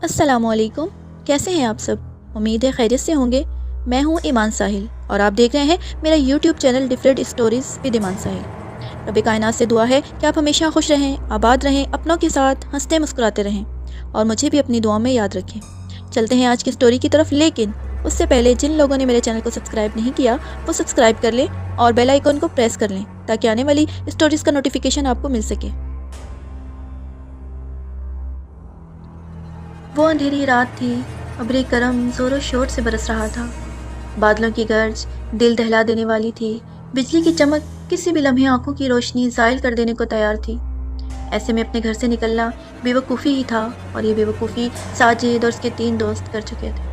السلام علیکم، کیسے ہیں آپ سب؟ امید ہے خیریت سے ہوں گے۔ میں ہوں ایمان ساحل اور آپ دیکھ رہے ہیں میرا YouTube channel different stories with ایمان ساحل۔ رب کائنات سے دعا ہے کہ آپ ہمیشہ خوش رہیں، آباد رہیں، اپنوں کے ساتھ ہنستے مسکراتے رہیں اور مجھے بھی اپنی دعاؤں میں یاد رکھیں۔ چلتے ہیں آج کی اسٹوری کی طرف، لیکن اس سے پہلے جن لوگوں نے میرے چینل کو سبسکرائب نہیں کیا وہ سبسکرائب کر لیں اور بیل آئیکن کو پریس کر لیں تاکہ آنے والی اسٹوریز کا نوٹیفیکیشن آپ کو مل سکے۔ وہ اندھیری رات تھی، ابر کرم زور و شور سے برس رہا تھا۔ بادلوں کی گرج دل دہلا دینے والی تھی، بجلی کی چمک کسی بھی لمحے آنکھوں کی روشنی زائل کر دینے کو تیار تھی۔ ایسے میں اپنے گھر سے نکلنا بے وقوفی ہی تھا، اور یہ بے وقوفی ساجد اور اس کے 3 دوست کر چکے تھے۔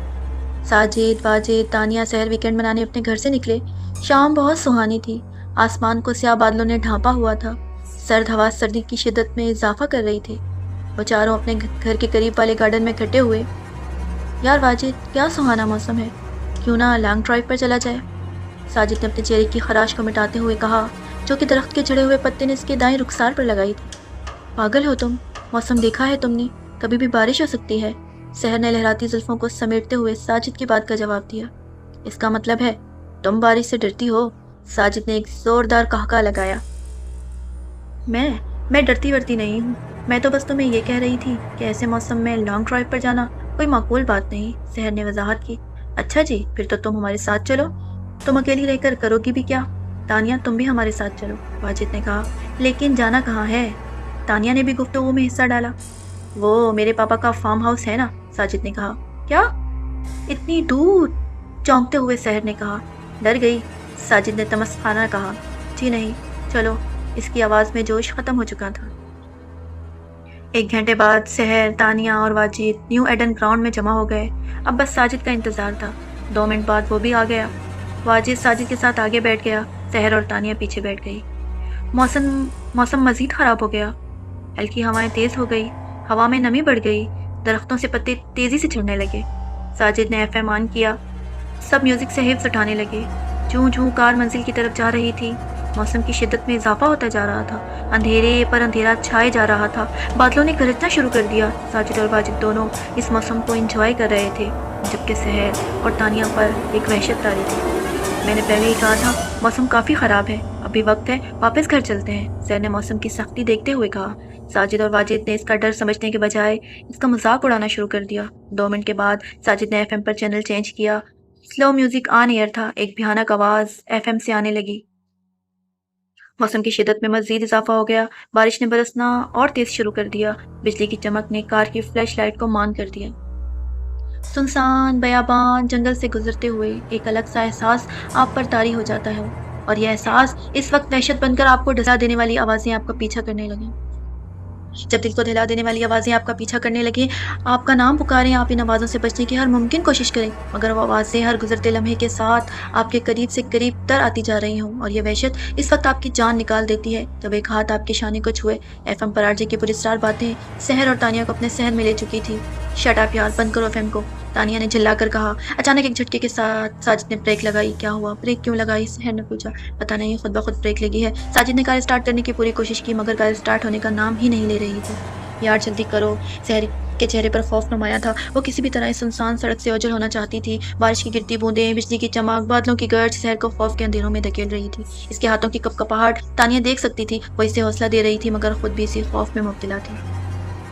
ساجد، واجد، تانیہ سحر ویکینڈ منانے اپنے گھر سے نکلے۔ شام بہت سہانی تھی، آسمان کو سیاہ بادلوں نے ڈھانپا ہوا تھا، سرد ہوا سردی کی شدت میں اضافہ کر رہی تھی۔ وہ چاروں اپنے گھر کے قریب والے گارڈن میں اکٹھے ہوئے۔ یار واجد، کیا سہانا موسم ہے، کیوں نہ لانگ ڈرائیو پر چلا جائے؟ ساجد نے اپنے چہرے کی خراش کو مٹاتے ہوئے کہا، جو کہ درخت کے جڑے ہوئے پتے نے اس کے دائیں رخسار پر لگائی تھی۔ پاگل ہو تم، موسم دیکھا ہے تم نے، کبھی بھی بارش ہو سکتی ہے۔ سحر نے لہراتی زلفوں کو سمیٹتے ہوئے ساجد کی بات کا جواب دیا۔ اس کا مطلب ہے تم بارش سے ڈرتی ہو؟ ساجد نے ایک زوردار قہقہہ لگایا۔ میں ڈرتی ورتی نہیں ہوں، میں تو بس تمہیں یہ کہہ رہی تھی کہ ایسے موسم میں لانگ ڈرائیو پر جانا کوئی معقول بات نہیں، سحر نے وضاحت کی۔ اچھا جی، پھر تو تم ہمارے ساتھ چلو۔ تم اکیلی رہ کر کرو گی بھی کیا؟ تانیہ تم بھی ہمارے ساتھ چلو، واجد نے کہا۔ لیکن جانا کہاں ہے؟ تانیہ نے بھی گفتگو میں حصہ ڈالا۔ وہ میرے پاپا کا فارم ہاؤس ہے نا، ساجد نے کہا۔ کیا؟ اتنی دور؟ چونکتے ہوئے سحر نے کہا۔ ڈر گئی، ساجد نے تمسخانہ کہا۔ جی نہیں، چلو۔ اس کی آواز میں جوش ختم ہو چکا تھا۔ 1 گھنٹے بعد سحر، تانیہ اور واجد نیو ایڈن گراؤنڈ میں جمع ہو گئے۔ اب بس ساجد کا انتظار تھا۔ 2 منٹ بعد وہ بھی آ گیا۔ واجد ساجد کے ساتھ آگے بیٹھ گیا، سحر اور تانیہ پیچھے بیٹھ گئی۔ موسم مزید خراب ہو گیا، ہلکی ہوائیں تیز ہو گئی، ہوا میں نمی بڑھ گئی، درختوں سے پتے تیزی سے جھڑنے لگے۔ ساجد نے FM آن کیا، سب میوزک سے حفظ اٹھانے لگے۔ جوں جوں کار منزل کی طرف جا رہی تھی، موسم کی شدت میں اضافہ ہوتا جا رہا تھا، اندھیرے پر اندھیرا چھائے جا رہا تھا، بادلوں نے گرجنا شروع کر دیا۔ ساجد اور واجد دونوں اس موسم کو انجوائے کر رہے تھے، جبکہ سحر اور تانیہ پر ایک وحشت طاری تھی۔ میں نے پہلے ہی کہا تھا موسم کافی خراب ہے، ابھی وقت ہے واپس گھر چلتے ہیں، سحر نے موسم کی سختی دیکھتے ہوئے کہا۔ ساجد اور واجد نے اس کا ڈر سمجھنے کے بجائے اس کا مذاق اڑانا شروع کر دیا۔ 2 منٹ کے بعد ساجد نے FM پر چینل چینج کیا۔ سلو میوزک آن ایئر تھا، ایک بھیانک آواز FM سے آنے لگی۔ موسم کی شدت میں مزید اضافہ ہو گیا، بارش نے برسنا اور تیز شروع کر دیا، بجلی کی چمک نے کار کی فلیش لائٹ کو مان کر دیا۔ سنسان بیابان جنگل سے گزرتے ہوئے ایک الگ سا احساس آپ پر طاری ہو جاتا ہے، اور یہ احساس اس وقت وحشت بن کر آپ کو ڈسا دینے والی آوازیں آپ کا پیچھا کرنے لگیں۔ جب دل کو دہلا دینے والی آوازیں آپ کا پیچھا کرنے لگیں، آپ کا نام پکاریں، آپ ان آوازوں سے بچنے کی ہر ممکن کوشش کریں، مگر وہ آوازیں ہر گزرتے لمحے کے ساتھ آپ کے قریب سے قریب تر آتی جا رہی ہوں، اور یہ وحشت اس وقت آپ کی جان نکال دیتی ہے جب ایک ہاتھ آپ کے شانے کو چھوئے۔ FM پر RJ کی پراسرار باتیں سحر اور تانیہ کو اپنے ذہن میں لے چکی تھی۔ شٹ اپ یار، بند کرو FM کو، تانیہ نے چلا کر کہا۔ اچانک ایک جھٹکے کے ساتھ ساجد نے بریک لگائی۔ کیا ہوا؟ بریک کیوں لگائی؟ سحر نے پوچھا۔ پتہ نہیں، خود بخود بریک لگی ہے۔ ساجد نے کار اسٹارٹ کرنے کی پوری کوشش کی، مگر کار اسٹارٹ ہونے کا نام ہی نہیں لے رہی تھی۔ یار جلدی کرو، سحر کے چہرے پر خوف نمایاں تھا۔ وہ کسی بھی طرح اس سنسان سڑک سے اوجھل ہونا چاہتی تھی۔ بارش کی گرتی بوندیں، بجلی کی چمک، بادلوں کی گرج سحر کو خوف کے اندھیروں میں دھکیل رہی تھی۔ اس کے ہاتھوں کی کپکپاہٹ تانیہ دیکھ سکتی تھی، وہ اسے حوصلہ دے رہی تھی، مگر خود بھی اسی خوف میں مبتلا تھی۔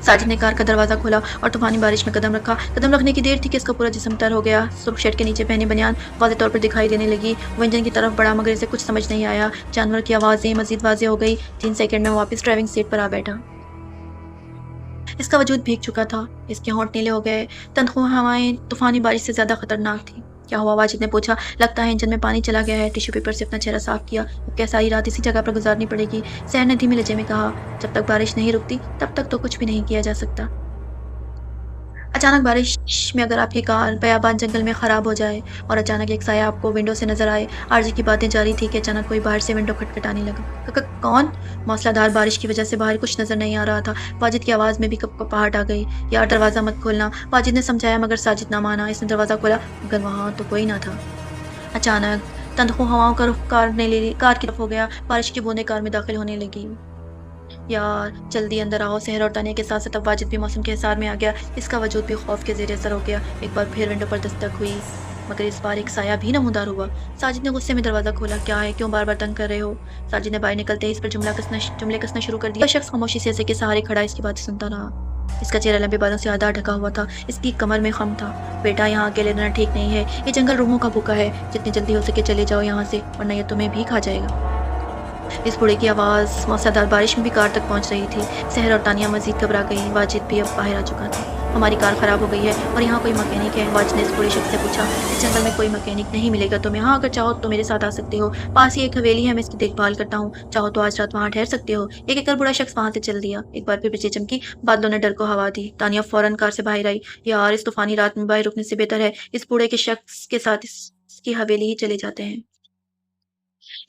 ساجد نے کار کا دروازہ کھولا اور طوفانی بارش میں قدم رکھا۔ قدم رکھنے کی دیر تھی کہ اس کا پورا جسم تر ہو گیا۔ صبح شیڈ کے نیچے پہنی بنیان واضح طور پر دکھائی دینے لگی۔ وہ انجن کی طرف بڑھا، مگر اسے کچھ سمجھ نہیں آیا۔ جانور کی آوازیں مزید واضح ہو گئی۔ 3 سیکنڈ میں واپس ڈرائیونگ سیٹ پر آ بیٹھا۔ اس کا وجود بھیگ چکا تھا، اس کے ہونٹ نیلے ہو گئے۔ تندخواہ ہوائیں طوفانی بارش سے زیادہ خطرناک تھیں۔ کیا ہوا؟ واجد نے پوچھا۔ لگتا ہے انجن میں پانی چلا گیا ہے۔ ٹیشو پیپر سے اپنا چہرہ صاف کیا۔ اب کیا ساری رات اسی جگہ پر گزارنی پڑے گی؟ سحر نے دھیمے لہجے میں کہا۔ جب تک بارش نہیں رکتی تب تک تو کچھ بھی نہیں کیا جا سکتا۔ اچانک بارش میں اگر آپ کی کار بیابان جنگل میں خراب ہو جائے اور اچانک ایک سایہ آپ کو ونڈو سے نظر آئے۔ RJ کی باتیں جاری تھی کہ اچانک کوئی باہر سے ونڈو کھٹکھٹانے لگا۔ کون؟ موسلا دھار بارش کی وجہ سے باہر کچھ نظر نہیں آ رہا تھا۔ واجد کی آواز میں بھی کپکپاہٹ آ گئی۔ یار دروازہ مت کھولنا، واجد نے سمجھایا، مگر ساجد نہ مانا۔ اس نے دروازہ کھولا، مگر وہاں تو کوئی نہ تھا۔ اچانک تندخواہ ہواؤں کا رخ کار کی طرف ہو گیا۔ بارش کی بوندیں کار میں داخل ہونے لگی۔ یار جلدی اندر آؤ، سحر اور تانیہ کے ساتھ ساتھ اب واجد بھی موسم کے حصار میں آ گیا۔ اس کا وجود بھی خوف کے زیر اثر ہو گیا۔ ایک بار پھر ونڈو پر دستک ہوئی، مگر اس بار ایک سایہ بھی نمودار ہوا۔ ساجد نے غصے میں دروازہ کھولا۔ کیا ہے، کیوں بار بار تنگ کر رہے ہو؟ ساجد نے باہر نکلتے ہی اس پر جملے کسنا شروع کر دیا۔ وہ شخص خاموشی سے کے سہارے کھڑا اس کی بات سنتا رہا۔ اس کا چہرہ لمبے بادوں سے آدھا ڈھکا ہوا تھا، اس کی کمر میں خم تھا۔ بیٹا یہاں اکیلے رہنا ٹھیک نہیں ہے، یہ جنگل روحوں کا بھوکا ہے، جتنی جلدی ہو سکے چلے جاؤ یہاں سے، ورنہ یہ تمہیں بھی کھا جائے گا۔ اس بوڑھے کی آواز موسلادھار بارش میں بھی کار تک پہنچ رہی تھی۔ سحر اور تانیہ مزید گھبرا گئی۔ واجد بھی اب باہر آ چکا تھا۔ ہماری کار خراب ہو گئی ہے اور یہاں کوئی مکینک ہے، واجد نے اس بوڑھے شخص سے پوچھا۔ اس جنگل میں کوئی مکینک نہیں ملے گا تمہیں، ہاں اگر چاہو تو میرے ساتھ آ سکتے ہو، پاس ہی ایک حویلی ہے، میں اس کی دیکھ بھال کرتا ہوں، چاہو تو آج رات وہاں ٹھہر سکتے ہو۔ یہ کہہ کر بوڑھا شخص وہاں سے چل دیا۔ ایک بار پھر بجلی چمکی، بادلوں نے ڈر کو ہوا دی۔ تانیہ فوراً کار سے باہر آئی۔ یار اس طوفانی رات میں باہر رکنے سے بہتر ہے اس بوڑھے کے شخص کے ساتھ اس کی حویلی ہی چلے جاتے ہیں۔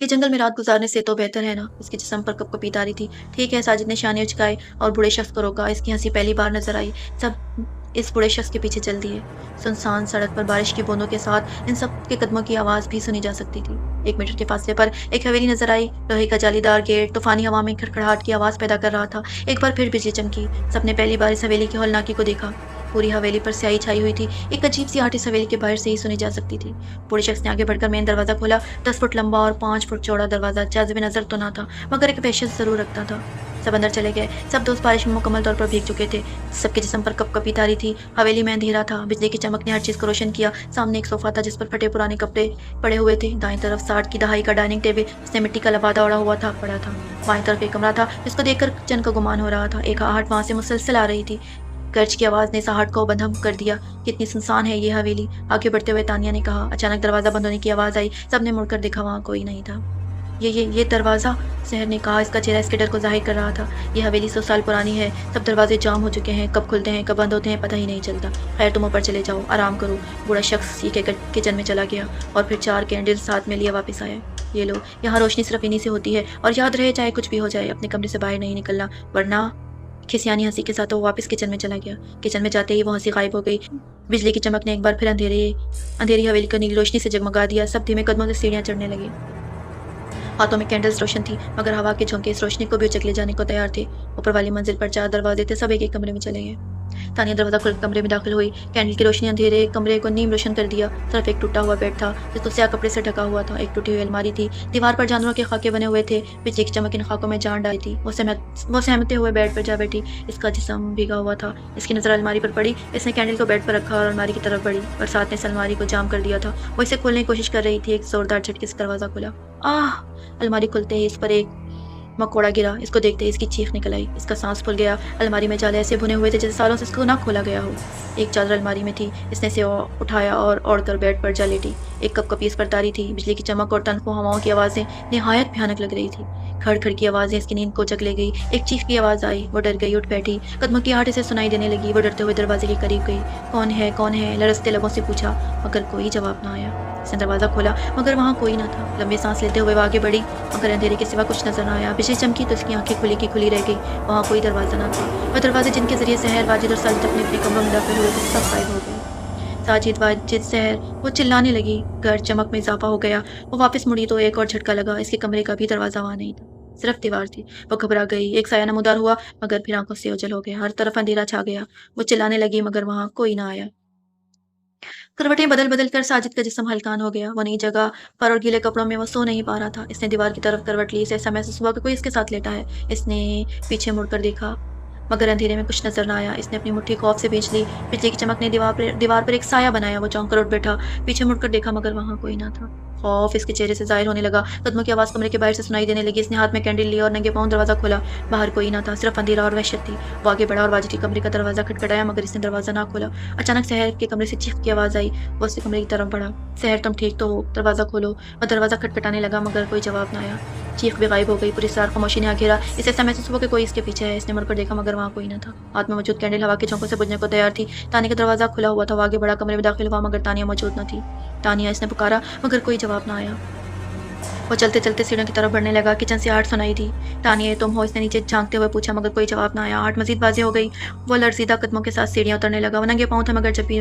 یہ جنگل میں رات گزارنے سے تو بہتر ہے نا۔ اس کے جسم پر کپ کپی آ رہی تھی۔ ٹھیک ہے، ساجد نے شانے اچکائے اور بوڑھے شخص کو روکا۔ اس کی ہنسی پہلی بار نظر آئی۔ سب اس بوڑھے شخص کے پیچھے چل دیے۔ سنسان سڑک پر بارش کی بوندوں کے ساتھ ان سب کے قدموں کی آواز بھی سنی جا سکتی تھی۔ 1 میٹر کے فاصلے پر ایک حویلی نظر آئی۔ لوہے کا جالی دار گیٹ طوفانی ہوا میں کھڑکھڑاہٹ کی آواز پیدا کر رہا تھا۔ ایک بار پھر بجلی چمکی۔ سب نے پہلی بار اس حویلی کی ہولناکی کو دیکھا۔ پوری حویلی پر سیاہی چھائی ہوئی تھی۔ ایک عجیب سی آہٹ اس حویلی کے باہر سے ہی سنی جا سکتی تھی۔ بوڑھے شخص نے آگے بڑھ کر مین دروازہ کھولا۔ 10 فٹ لمبا اور 5 فٹ چوڑا دروازہ جاذب نظر تو نہ تھا، مگر ایک وحشت ضرور رکھتا تھا۔ سب اندر چلے گئے۔ سب دوست بارش میں مکمل طور پر بھیگ چکے تھے۔ سب کے جسم پر کپ کپی تاری تھی۔ حویلی میں اندھیرا تھا۔ بجلی کی چمک نے ہر چیز کو روشن کیا۔ سامنے ایک صوفہ تھا جس پر پھٹے پرانے کپڑے پڑے ہوئے تھے۔ دائیں طرف 60 کی دہائی کا ڈائننگ ٹیبل جس نے مٹی کا لبادہ اوڑھا ہوا تھا پڑا تھا۔ بائیں طرف ایک کمرہ تھا جس کو دیکھ کر چند کا گمان ہو رہا تھا۔ ایک آہٹ وہاں سے مسلسل آ رہی تھی۔ گرج کی آواز نے اس آہٹ کو بدہم کر دیا۔ کتنی سنسان ہے یہ حویلی، آگے بڑھتے ہوئے تانیہ نے کہا۔ اچانک دروازہ بند ہونے کی آواز آئی۔ سب نے مڑ کر دیکھا، وہاں کوئی نہیں تھا۔ یہ دروازہ، سحر نے کہا۔ اس کا چہرہ اس کے ڈر کو ظاہر کر رہا تھا۔ یہ حویلی 100 سال پرانی ہے، سب دروازے جام ہو چکے ہیں، کب کھلتے ہیں کب بند ہوتے ہیں پتہ ہی نہیں چلتا۔ خیر تم اوپر چلے جاؤ، آرام کرو۔ بوڑھا شخص یہ کہہ کر کچن میں چلا گیا اور پھر 4 کینڈل ساتھ میں لیے واپس آیا۔ یہ لو، یہاں روشنی صرف انہی سے ہوتی ہے، اور یاد رہے چاہے کچھ بھی ہو جائے اپنے کمرے سے باہر نہیں نکلنا، ورنہ کھسیانی ہنسی کے ساتھ وہ واپس کچن میں چلا گیا۔ کچن میں جاتے ہی وہ ہنسی غائب ہو گئی۔ بجلی کی چمک نے ایک بار پھر اندھیری حویلی کو نیلی روشنی سے جگمگا دیا۔ سب دھیمے قدموں سے سیڑھیاں چڑھنے لگے۔ ہاتھوں میں کینڈلز روشن تھی، مگر ہوا کے جھونکے اس روشنی کو بھی اچک لے جانے کو تیار تھے۔ اوپر والی منزل پر 4 دروازے تھے، سب ایک ایک کمرے میں چلے گئے۔ تانیہ دروازہ کھول کمرے میں داخل ہوئی۔ کینڈل کی روشنی اندھیرے کمرے کو نیم روشن کر دیا۔ صرف ایک ٹوٹا ہوا بیڈ تھا جس کو سیاہ کپڑے سے ڈھکا ہوا تھا۔ ایک ٹوٹی ہوئی الماری تھی، دیوار پر جانوروں کے خاکے بنے ہوئے تھے۔ بجلی کی چمک ان خاکوں میں جان ڈالی تھی۔ وہ سہمتے ہوئے بیڈ پر جا بیٹھی۔ اس کا جسم بھیگا ہوا تھا۔ اس کی نظر الماری پر پڑی۔ اس نے کینڈل کو بیڈ پر رکھا اور الماری کی طرف بڑھی، اور ساتھ نے اس الماری کو جام کر دیا تھا۔ وہ اسے کھولنے کی کوشش کر رہی تھی۔ ایک زوردار جھٹکے سے دروازہ کھلا۔ آہ! الماری کھلتے ہی اس پر ایک مکوڑا گرا۔ اس کو دیکھتے ہی اس کی چیخ نکل آئی۔ اس کا سانس پھول گیا۔ الماری میں جالے ایسے بھنے ہوئے تھے جیسے سالوں سے اس کو نہ کھولا گیا ہو۔ ایک چادر الماری میں تھی۔ اس نے اسے اٹھایا اور اوڑھ کر بیڈ پر جا لیٹی۔ ایک کپ کپی اس پر تاری تھی۔ بجلی کی چمک اور تنخو ہواؤں کی آوازیں نہایت بھیانک لگ رہی تھی۔ کھڑ کھڑ کی آوازیں اس کی نیند کو جگ لے گئی۔ ایک چیخ کی آواز آئی۔ وہ ڈر گئی، اٹھ بیٹھی۔ قدموں کی آہٹ اسے سنائی دینے لگی۔ وہ ڈرتے ہوئے دروازے کے قریب گئی۔ کون ہے کون ہے، لرزتے لبوں سے پوچھا، مگر کوئی جواب نہ آیا۔ اس نے دروازہ کھولا، مگر وہاں کوئی نہ تھا۔ لمبی سانس لیتے ہوئے وہ آگے بڑھی، مگر اندھیرے کے سوا کچھ نظر نہ آیا۔ بجلی چمکی تو اس کی آنکھیں کھلی کی کھلی رہ گئی۔ وہاں کوئی دروازہ نہ تھا۔ وہ دروازے جن کے ذریعے سحر، واجد اور ساجد اپنے اپنے کمروں میں داخل ہوئے تھے، سب غائب ہو گئے۔ ساجد، واجد، سحر، وہ چلانے لگی۔ گھر چمک میں اضافہ ہو گیا۔ وہ واپس مڑی تو ایک اور جھٹکا لگا۔ اس کے کمرے کا بھی دروازہ وہاں نہیں تھا، صرف دیوار تھی۔ وہ گھبرا گئی۔ ایک سایہ نمودار ہوا، مگر پھر آنکھوں سے اوجھل ہو گیا۔ ہر طرف اندھیرا چھا گیا۔ وہ چلانے لگی، مگر وہاں کوئی نہ آیا۔ کروٹیں بدل بدل کر ساجد کا جسم ہلکان ہو گیا۔ وہ نئی جگہ پر اور گیلے کپڑوں میں وہ سو نہیں پا رہا تھا۔ اس نے دیوار کی طرف کروٹ لی۔ اسے ایسا محسوس ہوا کہ کوئی اس کے ساتھ لیٹا ہے۔ اس نے پیچھے مڑ کر دیکھا، مگر اندھیرے میں کچھ نظر نہ آیا۔ اس نے اپنی مٹھی خوف سے بھیج لی۔ بجلی کی چمک نے دیوار پر ایک سایہ بنایا۔ وہ چونک کر اٹھ بیٹھا، پیچھے مڑ کر دیکھا، مگر وہاں کوئی نہ تھا۔ خوف اس کے چہرے سے ظاہر ہونے لگا۔ قدموں کی آواز کمرے کے باہر سے سنائی دینے لگی۔ اس نے ہاتھ میں کینڈل لی اور ننگے پاؤں دروازہ کھولا۔ باہر کوئی نہ تھا، صرف اندھیرا اور وحشت تھی۔ وہ آگے بڑھا اور واجد کے کمرے کا دروازہ کھٹکھٹایا، مگر اس نے دروازہ نہ کھولا۔ اچانک سحر کے کمرے سے چیخ کی آواز آئی۔ وہ اس کے کمرے کی طرف بڑھا۔ سحر، تم ٹھیک تو ہو؟ دروازہ کھولو۔ وہ دروازہ کھٹکھٹانے لگا، مگر کوئی جواب نہ آیا۔ چیخ بھی غائب ہو گئی۔ پوری سار خاموشی نے گھیرا۔ اسے ایسا محسوس ہوا کہ کوئی اس کے پیچھے ہے۔ اس نے مڑ کر دیکھا، مگر وہاں کوئی نہ تھا۔ ہاتھ میں موجود کینڈل ہوا کے جھونکوں سے بجھنے کو تیار تھی۔ تانیہ کا دروازہ کھلا ہوا تھا۔ وہ آگے بڑھا، کمرے میں داخل ہوا، مگر تانیہ موجود نہ تھی۔ تانیہ، اس نے پکارا، مگر کوئی جواب نہ آیا۔ وہ چلتے چلتے سیڑھیوں کی طرف بڑھنے لگا۔ کچن سے آہٹ سنائی دی۔ تانیہ، تم ہو؟ اس نے نیچے جھانکتے ہوئے پوچھا، مگر کوئی جواب نہ آیا۔ آہٹ مزید واضح ہو گئی۔ وہ لرزیدہ قدموں کے ساتھ سیڑھیاں اترنے لگا۔ وہ ننگے پاؤں تھا، مگر جب بھی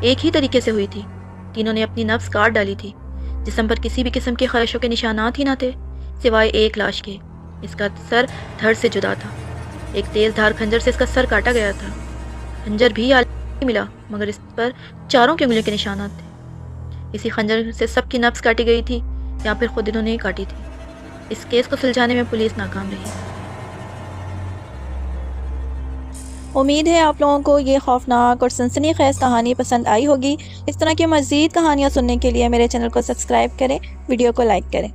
ایک ہی طریقے سے ہوئی تھی۔ تینوں نے اپنی نفس کاٹ ڈالی تھی۔ جسم پر کسی بھی قسم کے خراشوں کے نشانات ہی نہ تھے سوائے ایک لاش کے۔ اس کا سر دھڑ سے جدا تھا۔ ایک تیز دھار خنجر سے اس کا سر کاٹا گیا تھا۔ خنجر بھی نہیں ملا مگر اس پر چاروں کی انگلیوں کے نشانات تھے۔ اسی خنجر سے سب کی نفس کاٹی گئی تھی یا پھر خود انہوں نے کاٹی تھی۔ اس کیس کو سلجھانے میں پولیس ناکام رہی۔ امید ہے آپ لوگوں کو یہ خوفناک اور سنسنی خیز کہانی پسند آئی ہوگی۔ اس طرح کی مزید کہانیاں سننے کے لیے میرے چینل کو سبسکرائب کریں، ویڈیو کو لائک کریں۔